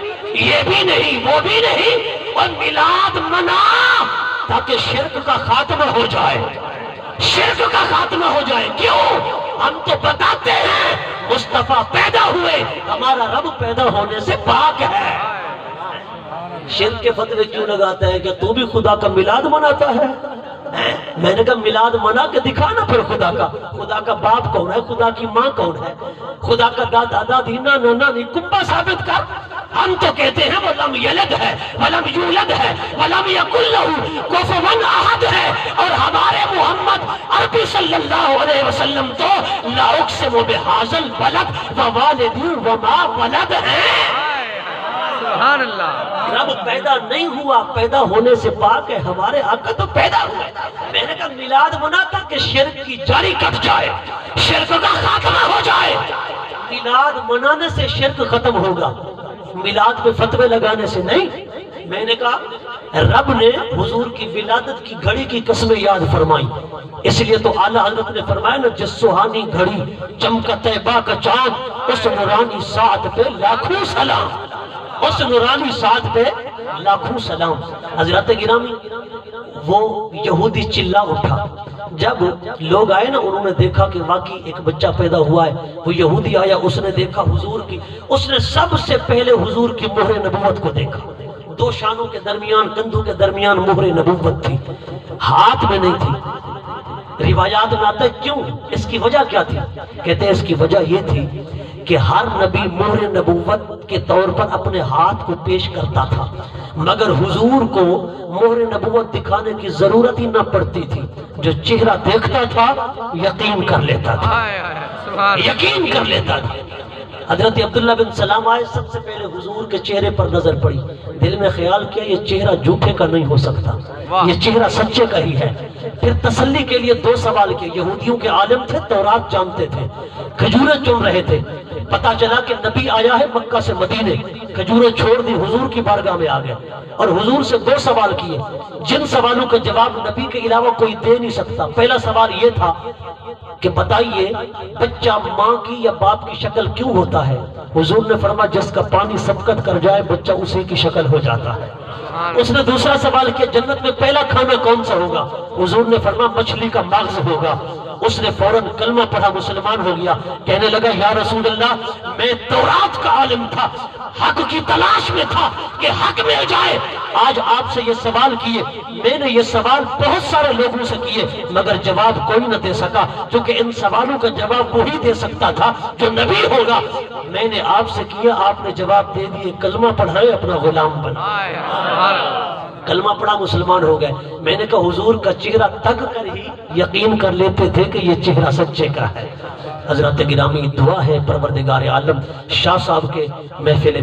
یہ بھی نہیں وہ بھی نہیں، اور میلاد منا تاکہ شرک کا خاتمہ ہو جائے، شرک کا خاتمہ ہو جائے۔ کیوں؟ ہم تو بتاتے ہیں مصطفیٰ پیدا ہوئے، ہمارا رب پیدا ہونے سے پاک ہے۔ شرک کے فتوے کیوں لگاتا ہے کہ تو بھی خدا کا میلاد مناتا ہے؟ میں نے کہا میلاد منا کے دکھانا پھر خدا کا باپ کون ہے، خدا کی ماں کون ہے، خدا کا دادا دادی نانا نانی کمبا ثابت کر۔ ہم تو کہتے ہیں وہ لم یلد ہے ولم یولد ہے ولم یکن لہ کفوا احد ہے، اور ہمارے محمد عربی صلی اللہ علیہ وسلم تو لا اقسم بہذا البلد ووالد وما ولد ہیں۔ سبحان اللہ، رب پیدا نہیں ہوا، پیدا ہونے سے پاک ہے، ہمارے آقا تو پیدا ہوئے۔ میں نے کہا میلاد مناتا کہ شرک کی جاری کٹ جائے، شرک کا خاتمہ ہو جائے۔ میلاد منانے سے شرک ختم ہوگا، میلاد پہ فتوے لگانے سے نہیں۔ میں نے کہا رب نے حضور کی ولادت کی گھڑی کی قسمیں یاد فرمائی، اس لیے تو اعلیٰ حضرت نے فرمایا نا جس سہانی گھڑی چمکا طیبہ کا چاند اس نورانی ساعت پہ لاکھوں سلام، اس نورانی ساتھ پہ لاکھوں سلام۔ حضرت گرامی وہ یہودی چلا اٹھا، جب لوگ آئے نا انہوں نے دیکھا کہ واقعی ایک بچہ پیدا ہوا ہے، وہ یہودی آیا، اس نے دیکھا حضور کی، اس نے سب سے پہلے حضور کی مہر نبوت کو دیکھا، دو شانوں کے درمیان کندھوں کے درمیان مہر نبوت تھی، ہاتھ میں نہیں تھی۔ روایات میں آتا ہے کیوں، اس کی وجہ کیا تھی؟ کہتے ہیں اس کی وجہ یہ تھی کہ ہر نبی مہر نبوت کے طور پر اپنے ہاتھ کو پیش کرتا تھا، مگر حضور کو مہر نبوت دکھانے کی ضرورت ہی نہ پڑتی تھی، جو چہرہ دیکھتا تھا یقین کر لیتا تھا۔ یقین کر لیتا تھا۔ حضرت عبداللہ بن سلام آئے، سب سے پہلے حضور کے چہرے پر نظر پڑی، دل میں خیال کیا یہ چہرہ جھوٹے کا نہیں ہو سکتا، یہ چہرہ سچے کا ہی ہے۔ پھر تسلی کے لیے دو سوال کیے، یہودیوں کے عالم تھے، تورات جانتے تھے، کھجوریں چن رہے تھے، پتا چلا کہ نبی آیا ہے مکہ سے مدینے، کھجوریں چھوڑ دی، حضور کی بارگاہ میں آ گئے اور حضور سے دو سوال کیے جن سوالوں کا جواب نبی کے علاوہ کوئی دے نہیں سکتا۔ پہلا سوال یہ تھا کہ بتائیے بچہ ماں کی یا باپ کی شکل کیوں ہوتا ہے؟ حضور نے فرمایا جس کا پانی سبقت کر جائے بچہ اسی کی شکل ہو جاتا ہے۔ اس نے دوسرا سوال کیا جنت میں پہلا کھانا کون سا ہوگا؟ حضور نے فرمایا مچھلی کا مغز ہوگا۔ اس نے فوراً کلمہ پڑھا، مسلمان ہو گیا، کہنے لگا یا رسول اللہ میں تورات کا عالم تھا، حق کی تلاش میں تھا کہ حق مل جائے، آج آپ سے یہ سوال کیے، میں نے یہ سوال بہت سارے لوگوں سے کیے مگر جواب کوئی نہ دے سکا، کیونکہ ان سوالوں کا جواب وہی دے سکتا تھا جو نبی ہوگا۔ میں نے آپ سے کیا، آپ نے جواب دے دیے، کلمہ پڑھائے اپنا غلام بنا۔ کلمہ پڑھا، مسلمان ہو گئے۔ میں نے کہا حضور کا چہرہ تک کر ہی یقین کر لیتے تھے کہ یہ چہرہ سچے کا ہے۔ حضرات گرامی، دعا ہے پروردگار عالم شاہ صاحب کے محفل